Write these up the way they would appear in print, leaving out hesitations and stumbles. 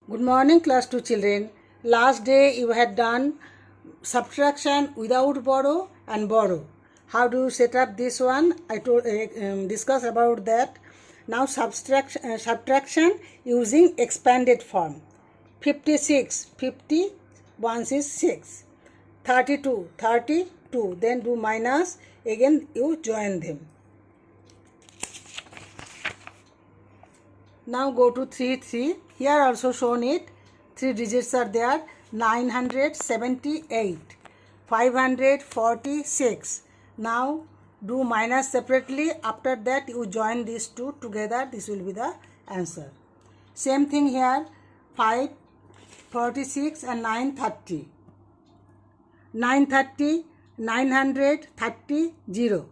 Good morning, class 2 children. Last day you had done subtraction without borrow and borrow. How do you set up this one? I told discuss about that. Now subtraction using expanded form. 56, 50, once is 6. 32, 32. Then do minus. Again you join them. Now go to 3, 3. Here also shown it. 3 digits are there. 978. 546. Now do minus separately. After that you join these two together. This will be the answer. Same thing here. 546 and 930. 930, 930, 0.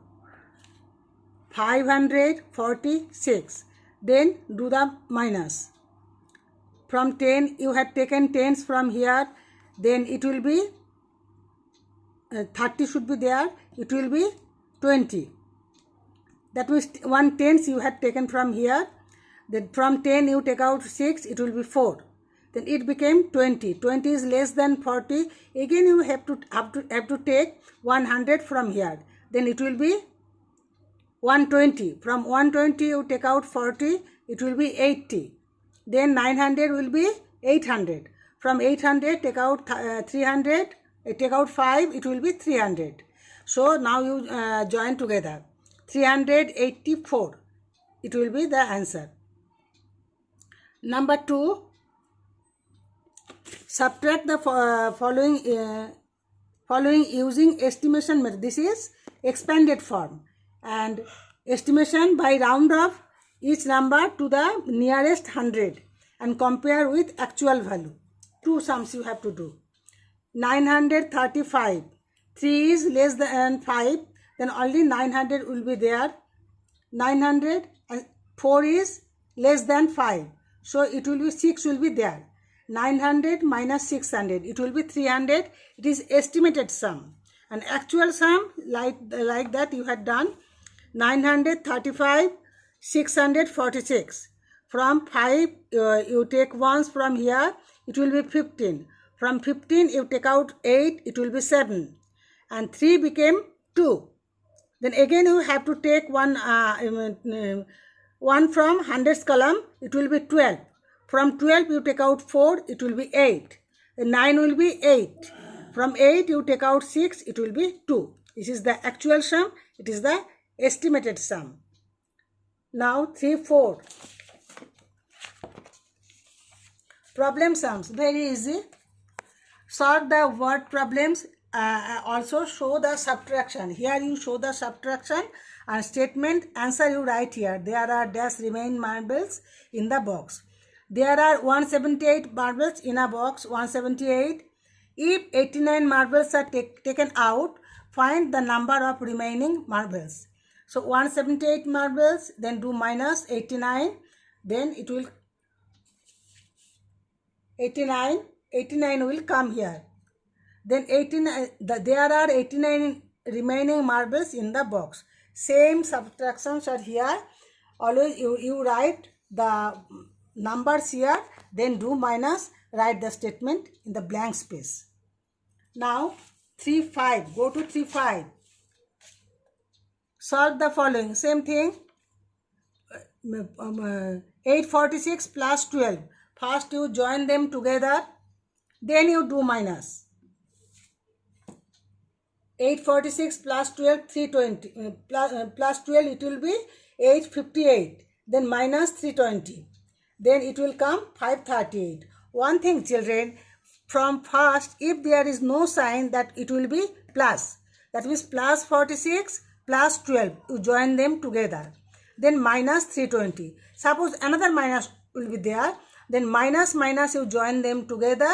546. Then do the minus. From 10 you had taken tens from here, then it will be 30 should be there, it will be 20. That means 1 tens you had taken from here, then from 10 you take out 6, it will be 4. Then it became 20. 20 is less than 40. Again you have to take 100 from here. Then it will be 120. From 120 you take out 40, it will be 80. Then 900 will be 800. From 800 take out 300, take out 5, it will be 300. So now you join together. 384. It will be the answer. Number 2. Subtract the following using estimation method. This is expanded form. And estimation by round off each number to the nearest 100 and compare with actual value. 2 sums you have to do. 935. 3 is less than 5. Then only 900 will be there. 900 and 4 is less than 5. So it will be 6 will be there. 900 minus 600. It will be 300. It is estimated sum. An actual sum like that you had done. 935, 646. From 5 you take ones from here, it will be 15. From 15 you take out 8, it will be 7. And 3 became 2. Then again you have to take one from hundreds column, it will be 12. From 12 you take out 4, it will be 8. Then 9 will be 8. From 8 you take out 6, it will be 2. This is the actual sum, it is the estimated sum. Now 3, 4. Problem sums, very easy. Solve the word problems, also show the subtraction. Here you show the subtraction and statement, answer you write here. There are dash remain marbles in the box. There are 178 marbles in a box, 178. If 89 marbles are taken out, find the number of remaining marbles. So 178 marbles, then do minus 89, then it will 89 will come here. Then 89, there are 89 remaining marbles in the box. Same subtractions are here. Always you write the numbers here, then do minus, write the statement in the blank space. Now 3, 5. Go to 3, 5. Solve the following. Same thing. 846 plus 12. First you join them together, then you do minus. 846 plus 12, 320. Plus 12, it will be 858. Then minus 320. Then it will come 538. One thing, children, from first, if there is no sign, that it will be plus. That means plus 46 plus 12. You join them together. Then minus 320. Suppose another minus will be there. Then minus you join them together.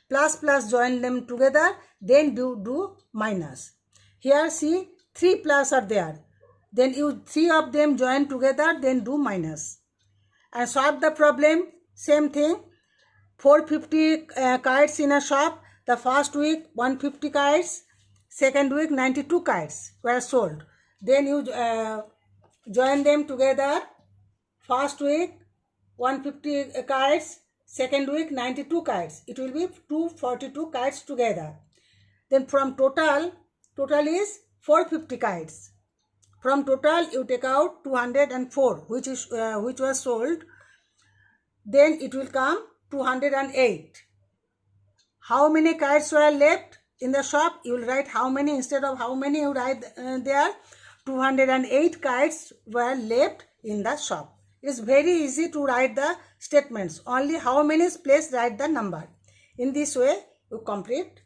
Plus join them together. Then do minus. Here see 3 plus are there. Then you 3 of them join together. Then do minus. And solve the problem. Same thing. 450 kites in a shop. The first week 150 kites. Second week 92 kites were sold. Then you join them together. First week 150 kites. Second week 92 kites. It will be 242 kites together. Then from total is 450 kites. From total you take out 204 which was sold. Then it will come 208. How many kites were left in the shop? You will write how many instead of how many you write there. 208 kites were left in the shop. It is very easy to write the statements. Only how many is placed, write the number. In this way, you complete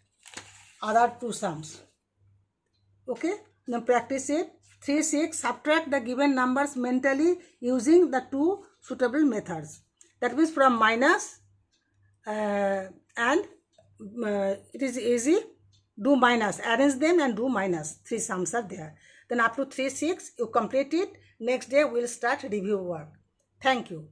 other two sums. Okay, now practice it. 3, 6, subtract the given numbers mentally using the two suitable methods. That means from minus and it is easy. Do minus, arrange them and do minus. 3 sums are there. Then up to 3, 6, you complete it. Next day, we'll start review work. Thank you.